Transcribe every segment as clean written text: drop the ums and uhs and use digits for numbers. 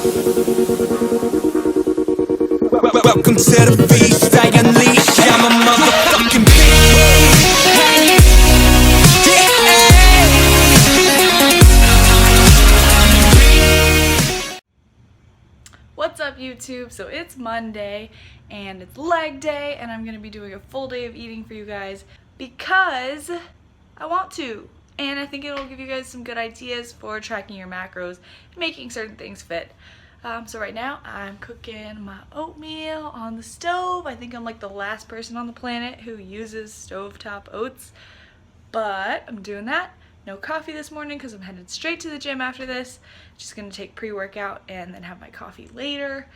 Welcome to the feast, I unleash, I'm a motherfucking beast. What's up YouTube? So it's Monday and it's leg day and I'm gonna be doing a full day of eating for you guys because I want to, and I think it'll give you guys some good ideas for tracking your macros and making certain things fit. So right now I'm cooking my oatmeal on the stove. I think I'm like the last person on the planet who uses stovetop oats, but I'm doing that. No coffee this morning because I'm headed straight to the gym after this. Just gonna take pre-workout and then have my coffee later.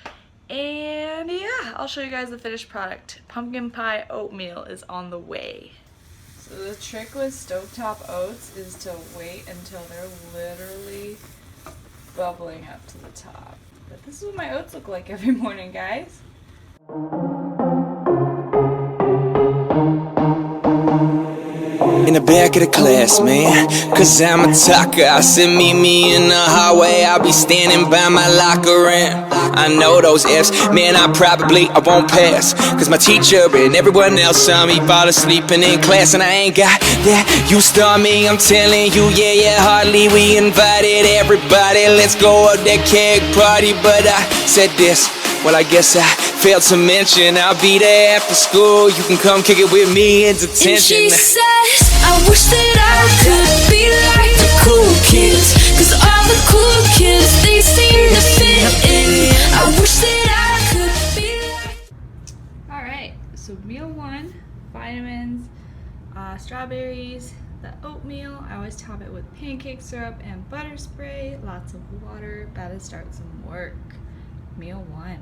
And yeah, I'll show you guys the finished product. Pumpkin pie oatmeal is on the way. So the trick with stovetop oats is to wait until they're literally bubbling up to the top. But this is what my oats look like every morning, guys. In the back of the class, man, cause I'm a talker. I said meet me in the hallway, I'll be standing by my locker. And I know those F's, man, I won't pass, cause my teacher and everyone else saw me fall asleep in class. And I ain't got that used to me, I'm telling you, yeah, hardly we invited everybody. Let's go up that keg party, but I said this, well, I guess I failed to mention I'll be there after school. You can come kick it with me in detention. And she says, I wish that I could be like the cool kids, cause all the cool kids, they seem to fit in. I wish that I could be like... Alright, so meal one, vitamins, strawberries, the oatmeal. I always top it with pancake syrup and butter spray, lots of water. About to start some work. Meal one.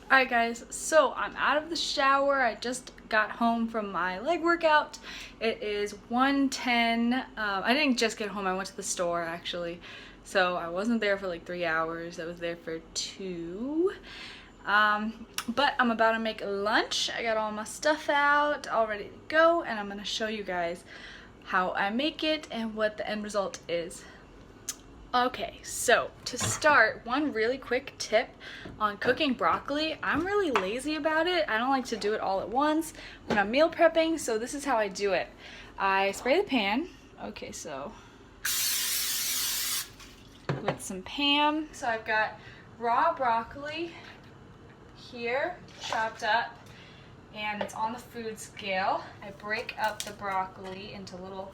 Alright guys, so I'm out of the shower. I just got home from my leg workout. It is 1:10. I didn't just get home, I went to the store actually. So I wasn't there for like 3 hours. I was there for 2. But I'm about to make lunch. I got all my stuff out, all ready to go, and I'm gonna show you guys how I make it and what the end result is. Okay, so to start, one really quick tip on cooking broccoli. I'm really lazy about it. I don't like to do it all at once when I'm meal prepping, so this is how I do it. I spray the pan. Okay, so with some Pam. So I've got raw broccoli here, chopped up, and it's on the food scale. I break up the broccoli into little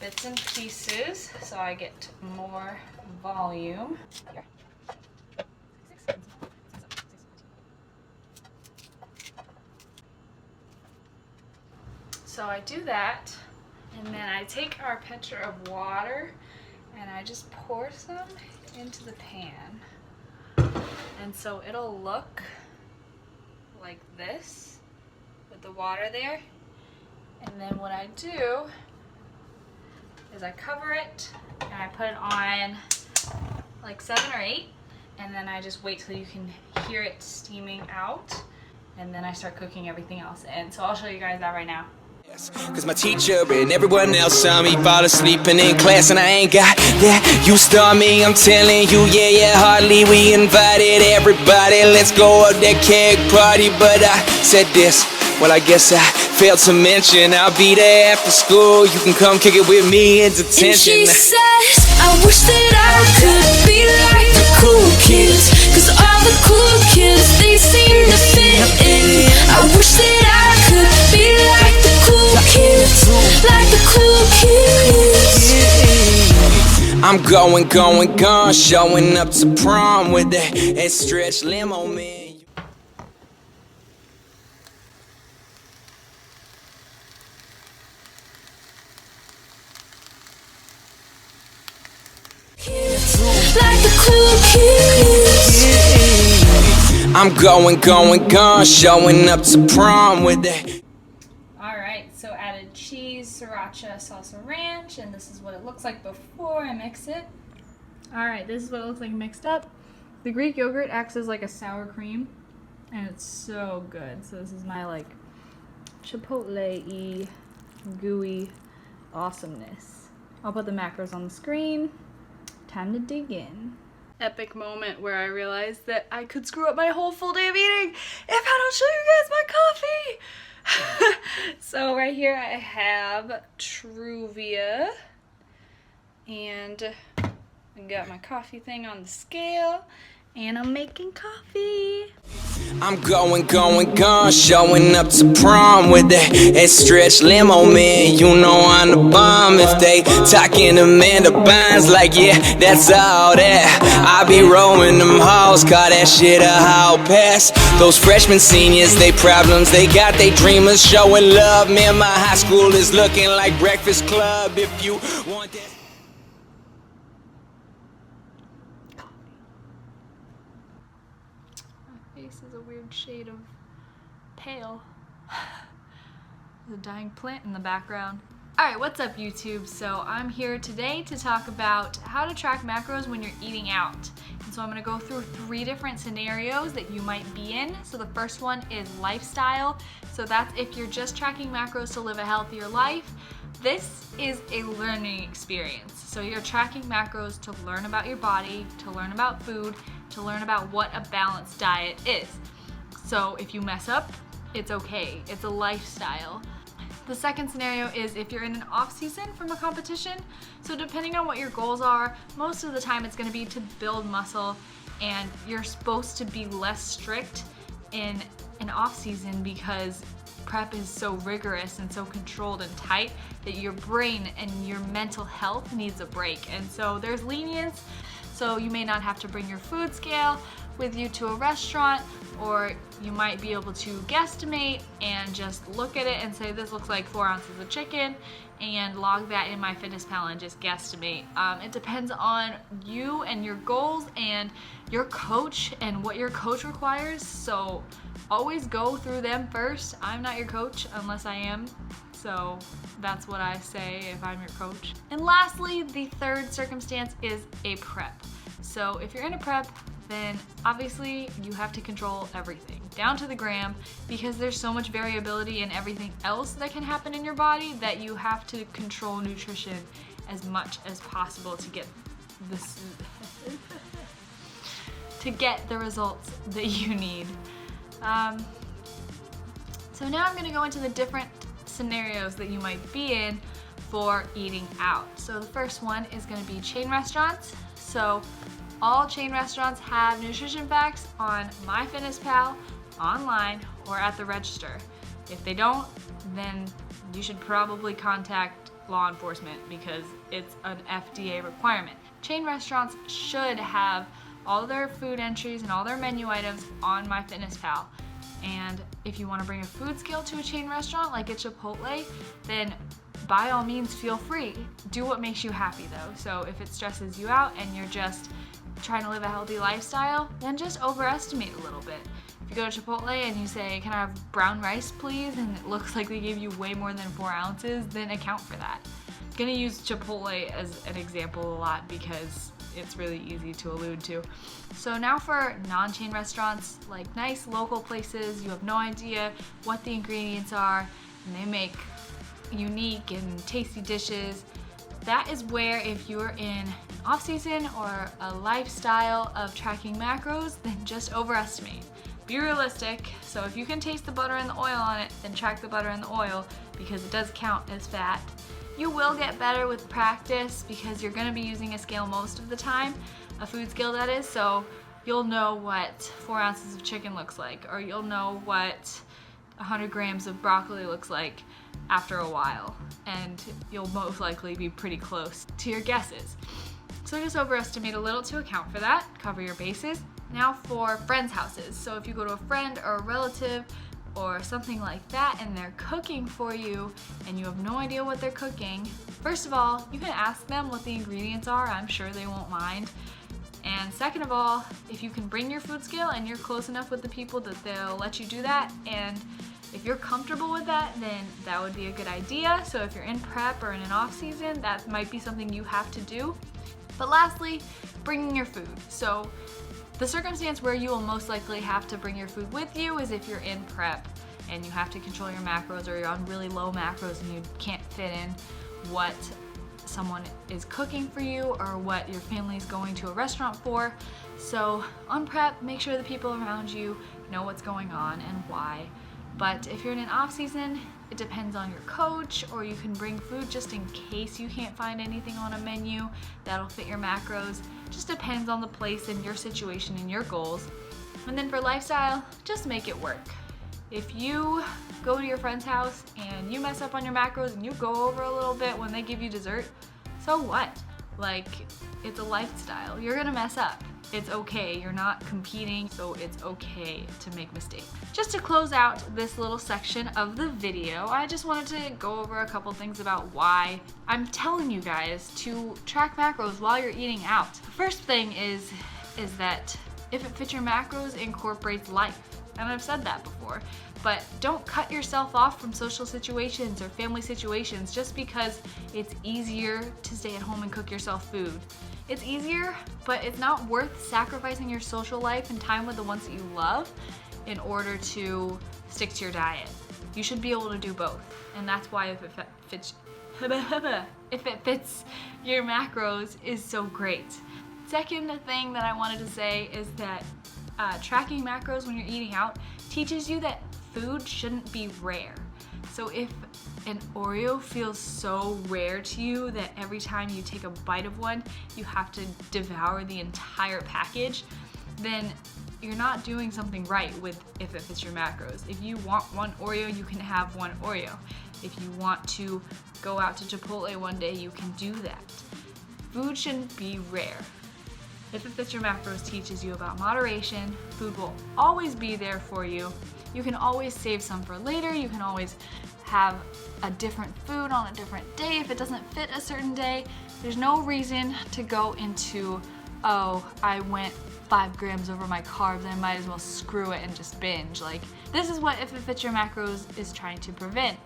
bits and pieces so I get more volume. Here. So I do that, and then I take our pitcher of water and I just pour some into the pan. And so it'll look like this with the water there. And then what I do is I cover it and I put it on like 7 or 8, and then I just wait till you can hear it steaming out, and then I start cooking everything else in. So I'll show you guys that right now. Cause my teacher and everyone else saw me fall asleep in class. And I ain't got that used to me, I'm telling you, yeah, hardly we invited everybody. Let's go up that keg party, but I said this, well, I guess I failed to mention I'll be there after school. You can come kick it with me in detention. And she says, I wish that I could be like the cool kids, cause all the cool kids, they seem to fit in. I wish that I could be like the cool kids, like the cool kids. I'm going, showing up to prom with that stretch limo, man. Like the cool kids. I'm going, showing up to prom with that. Alright, so added cheese, sriracha, salsa ranch, and this is what it looks like before I mix it. Alright, this is what it looks like mixed up. The Greek yogurt acts as like a sour cream, and it's so good. So this is my like chipotle-y, gooey awesomeness. I'll put the macros on the screen. Time to dig in. epic moment where I realized that I could screw up my whole full day of eating if I don't show you guys my coffee. So right here I have Truvia, and I got my coffee thing on the scale, and I'm making coffee. I'm going, showing up to prom with that stretch limo, man. You know I'm the bomb. If they talking Amanda Bynes, like, yeah, that's all that. I be rolling them halls, call that shit a hall pass. Those freshmen, seniors, they problems, they got they dreamers showing love. Man, my high school is looking like Breakfast Club. If you want that. Face is a weird shade of pale. There's a dying plant in the background. Alright, what's up YouTube? So I'm here today to talk about how to track macros when you're eating out. And so I'm going to go through 3 different scenarios that you might be in. So the first one is lifestyle. So that's if you're just tracking macros to live a healthier life. This is a learning experience. So you're tracking macros to learn about your body, to learn about food, to learn about what a balanced diet is. So if you mess up, it's okay. It's a lifestyle. The second scenario is if you're in an off season from a competition. So depending on what your goals are, most of the time it's going to be to build muscle, and you're supposed to be less strict in an off season because prep is so rigorous and so controlled and tight that your brain and your mental health needs a break. And so there's lenience. So you may not have to bring your food scale with you to a restaurant, or you might be able to guesstimate and just look at it and say this looks like 4 ounces of chicken and log that in MyFitnessPal and just guesstimate. It depends on you and your goals and your coach and what your coach requires, so always go through them first. I'm not your coach unless I am, so that's what I say if I'm your coach. And lastly, the third circumstance is a prep. So if you're in a prep, then obviously you have to control everything down to the gram, because there's so much variability in everything else that can happen in your body that you have to control nutrition as much as possible to get this to get the results that you need. So now I'm going to go into the different scenarios that you might be in for eating out. So the first one is going to be chain restaurants. So all chain restaurants have nutrition facts on MyFitnessPal, online, or at the register. If they don't, then you should probably contact law enforcement because it's an FDA requirement. Chain restaurants should have all their food entries and all their menu items on MyFitnessPal. And if you want to bring a food scale to a chain restaurant like at Chipotle, then by all means feel free. Do what makes you happy though. So if it stresses you out and you're just trying to live a healthy lifestyle, then just overestimate a little bit. If you go to Chipotle and you say, can I have brown rice please, and it looks like they gave you way more than 4 ounces, then account for that. I'm gonna use Chipotle as an example a lot because it's really easy to allude to. So now for non-chain restaurants, like nice local places, you have no idea what the ingredients are, and they make unique and tasty dishes. That is where, if you're in an off-season or a lifestyle of tracking macros, then just overestimate. Be realistic. So if you can taste the butter and the oil on it, then track the butter and the oil because it does count as fat. You will get better with practice because you're going to be using a scale most of the time, a food scale that is, so you'll know what 4 ounces of chicken looks like, or you'll know what 100 grams of broccoli looks like after a while, and you'll most likely be pretty close to your guesses. So just overestimate a little to account for that, cover your bases. Now for friends' houses. So if you go to a friend or a relative or something like that and they're cooking for you and you have no idea what they're cooking, first of all, you can ask them what the ingredients are. I'm sure they won't mind. And second of all, if you can bring your food scale and you're close enough with the people that they'll let you do that, and if you're comfortable with that, then that would be a good idea. So if you're in prep or in an off season, that might be something you have to do. But lastly, bringing your food. So the circumstance where you will most likely have to bring your food with you is if you're in prep and you have to control your macros, or you're on really low macros and you can't fit in what someone is cooking for you or what your family is going to a restaurant for. So on prep, make sure the people around you know what's going on and why. But if you're in an off season, it depends on your coach, or you can bring food just in case you can't find anything on a menu that'll fit your macros. Just depends on the place and your situation and your goals. And then for lifestyle, just make it work. If you go to your friend's house and you mess up on your macros and you go over a little bit when they give you dessert, so what? Like, it's a lifestyle. You're gonna mess up. It's okay. You're not competing, so it's okay to make mistakes. Just to close out this little section of the video, I just wanted to go over a couple things about why I'm telling you guys to track macros while you're eating out. The first thing is that if it fits your macros, it incorporates life. And I've said that before. But don't cut yourself off from social situations or family situations just because it's easier to stay at home and cook yourself food. It's easier, but it's not worth sacrificing your social life and time with the ones that you love in order to stick to your diet. You should be able to do both. And that's why if it fits your macros is so great. Second thing that I wanted to say is that tracking macros when you're eating out teaches you that food shouldn't be rare. So if an Oreo feels so rare to you that every time you take a bite of one, you have to devour the entire package, then you're not doing something right with if it fits your macros. If you want one Oreo, you can have one Oreo. If you want to go out to Chipotle one day, you can do that. Food shouldn't be rare. If it fits your macros teaches you about moderation. Food will always be there for you. You can always save some for later. You can always have a different food on a different day if it doesn't fit a certain day. There's no reason to go into, oh, I went 5 grams over my carbs, I might as well screw it and just binge. Like, this is what if it fits your macros is trying to prevent.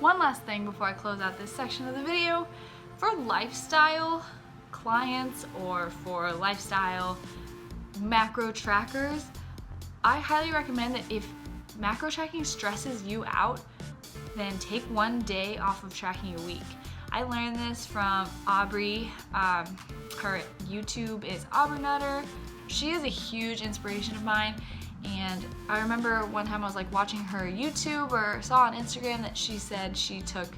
One last thing before I close out this section of the video. For lifestyle clients or for lifestyle macro trackers, I highly recommend that if macro tracking stresses you out, then take one day off of tracking a week. I learned this from Aubrey. Her YouTube is Aubrey Nutter. She is a huge inspiration of mine, and I remember one time I was like watching her YouTube or saw on Instagram that she said she took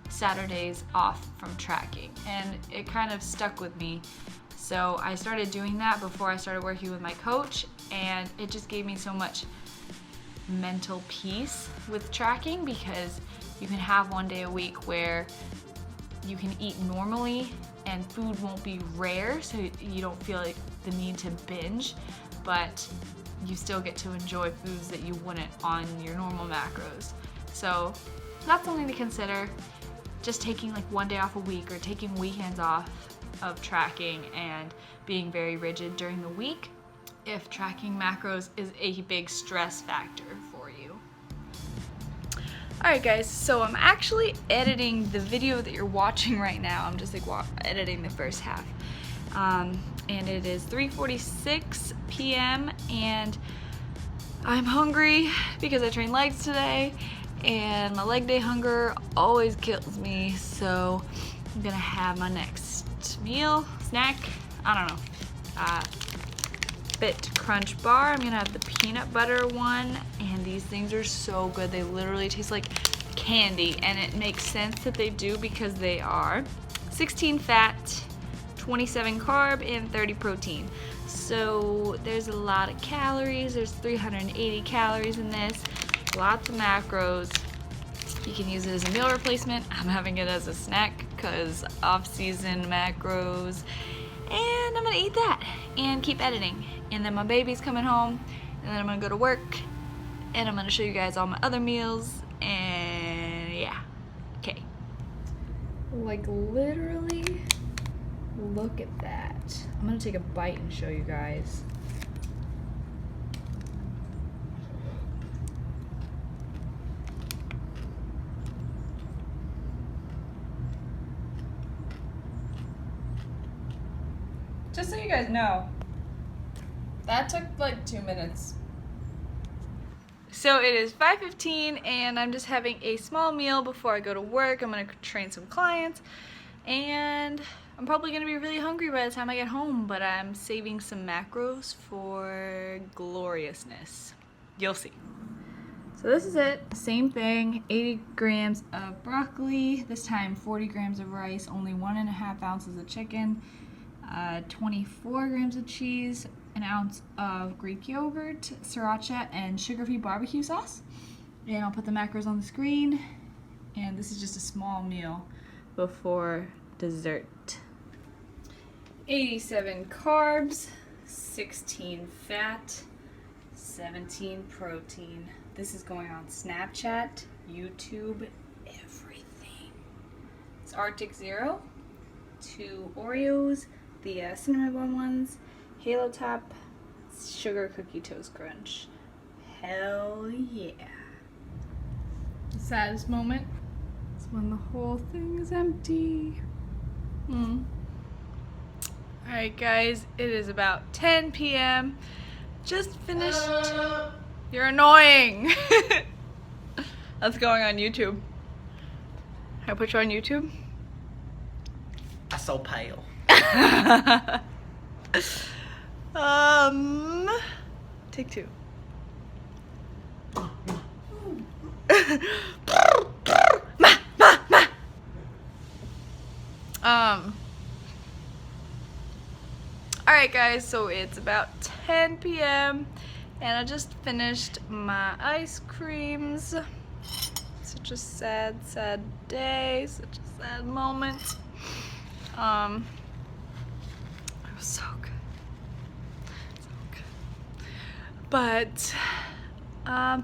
Saturdays off from tracking, and it kind of stuck with me. So I started doing that before I started working with my coach, and it just gave me so much mental peace with tracking, because you can have one day a week where you can eat normally and food won't be rare, so you don't feel like the need to binge, but you still get to enjoy foods that you wouldn't on your normal macros. So that's something to consider. Just taking like one day off a week or taking weekends off of tracking and being very rigid during the week if tracking macros is a big stress factor for you. Alright guys, so I'm actually editing the video that you're watching right now. I'm just like editing the first half. And it is 3:46 p.m. and I'm hungry because I trained legs today, and my leg day hunger always kills me, so I'm gonna have my next snack, I don't know, Fit Crunch bar. I'm gonna have the peanut butter one, and these things are so good. They literally taste like candy, and it makes sense that they do because they are 16 fat, 27 carb, and 30 protein. So there's a lot of calories. There's 380 calories in this, lots of macros. You can use it as a meal replacement. I'm having it as a snack because off-season macros. And I'm gonna eat that and keep editing. And then my baby's coming home, and then I'm gonna go to work, and I'm gonna show you guys all my other meals, and yeah, okay. Like literally, look at that. I'm gonna take a bite and show you guys. Just so you guys know, that took like 2 minutes. So it is 5:15 and I'm just having a small meal before I go to work. I'm gonna train some clients. And I'm probably gonna be really hungry by the time I get home, but I'm saving some macros for gloriousness. You'll see. So this is it. Same thing, 80 grams of broccoli, this time 40 grams of rice, only 1.5 ounces of chicken, 24 grams of cheese, an ounce of Greek yogurt, sriracha, and sugar-free barbecue sauce. And I'll put the macros on the screen. And this is just a small meal before dessert. 87 carbs, 16 fat, 17 protein. This is going on Snapchat, YouTube, everything. It's Arctic Zero, 2 Oreos, the cinnamon bun ones, Halo Top, Sugar Cookie Toast Crunch. Hell yeah. The saddest moment is when the whole thing is empty. Alright guys, it is about 10 p.m. Just finished. You're annoying. That's going on YouTube. Can I put you on YouTube? I'm so pale. Take 2. Alright guys, so it's about 10 p.m. and I just finished my ice creams. Such a sad, sad day, such a sad moment. It was so good. So good. But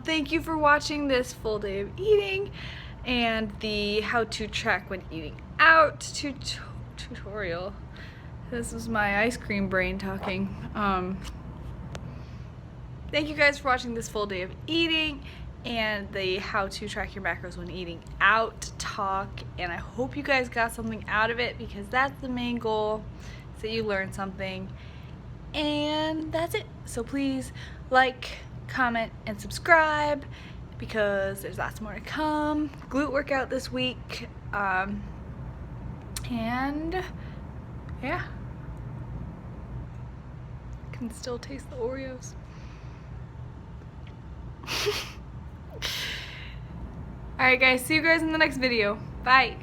thank you for watching this full day of eating and the how to track when eating out tutorial. This was my ice cream brain talking. Thank you guys for watching this full day of eating and the how to track your macros when eating out talk, and I hope you guys got something out of it, because that's the main goal, is that you learn something. And that's it. So please like, comment, and subscribe, because there's lots more to come. Glute workout this week. And yeah, can still taste the Oreos. Alright guys, see you guys in the next video. Bye.